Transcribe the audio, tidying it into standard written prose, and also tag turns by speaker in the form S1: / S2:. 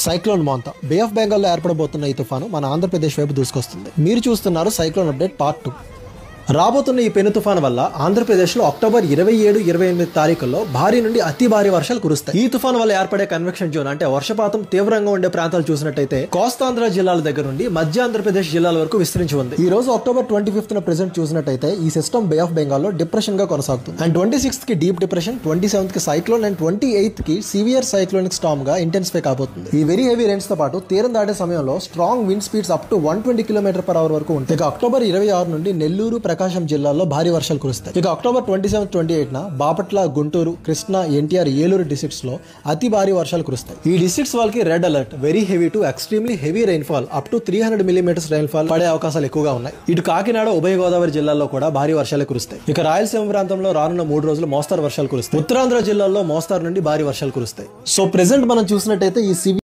S1: Cyclone Montha bay of బెంగాల్లో ఏర్పడబోతున్న ఈ తుఫాను మన ఆంధ్రప్రదేశ్ వైపు దూసుకొస్తుంది. మీరు చూస్తున్నారు సైక్లోన్ అప్డేట్ పార్ట్ 2. రాబోతున్న ఈ పెను తుఫాను వల్ల ఆంధ్రప్రదేశ్లో అక్టోబర్ 27, 28 తారీఖుల్లో భారీ నుండి అతి భారీ వర్షాలు కురుస్తాయి. ఈ తుఫాను వల్ల ఏర్పడే కన్వెక్షన్ జోన్ అంటే వర్షపాతం తీవ్రంగా ఉండే ప్రాంతాలు చూసినట్టయితే కోస్తాంధ్ర జిల్లాల దగ్గర నుండి మధ్య ఆంధ్రప్రదేశ్ జిల్లాల వరకు విస్తరించి ఉంది. ఈ రోజు అక్టోబర్ 25న ప్రెసెంట్ చూసినట్టయితే ఈ సిస్టమ్ బే ఆఫ్ బెంగాల్లో డిప్రెషన్ గా కొనసాగుతుంది. అండ్ 26th కి డీప్ డిప్రెషన్, 27th కి సైక్లోన్ అండ్ 28th కి సివియర్ సైక్లోనిక్ స్టార్మ్ గా ఇంటెన్సిఫై కాబోతుంది. ఈ వెరీ హెవీ రెయిన్స్ తో పాటు తీరం దాటే సమయంలో strong wind speeds up to 120 km/h వరకు ఉంటాయి. ఇక అక్టోబర్ 26 నుండి నెల్లూరు, ప్రకాశం జిల్లాల్లో భారీ వర్షాలు కురుస్తాయి. ఇక అక్టోబర్ 27, 28న బాపట్ల, గుంటూరు, కృష్ణా, ఎన్టీఆర్, ఏలూరు డిస్ట్రిక్ట్స్ లో అతి భారీ వర్షాలు కురుస్తాయి. ఈ డిస్ట్రిక్ట్స్ వాళ్ళకి red alert, very heavy to extremely heavy rainfall up to 300 mm rainfall పడే అవకాశాలు ఎక్కువగా ఉన్నాయి. ఇటు కాకినాడ, ఉభయ గోదావరి జిల్లాల్లో కూడా భారీ వర్షాలు కురుస్తాయి. ఇక రాయలసీమ ప్రాంతంలో రానున్న 3 రోజులు మోస్తారు వర్షాలు కురుస్తాయి. ఉత్తరాంధ్ర జిల్లాల్లో మోస్తారు నుండి భారీ వర్షాలు కురుస్తాయి. సో ప్రెసెంట్ మనం చూసినట్టయితే ఈ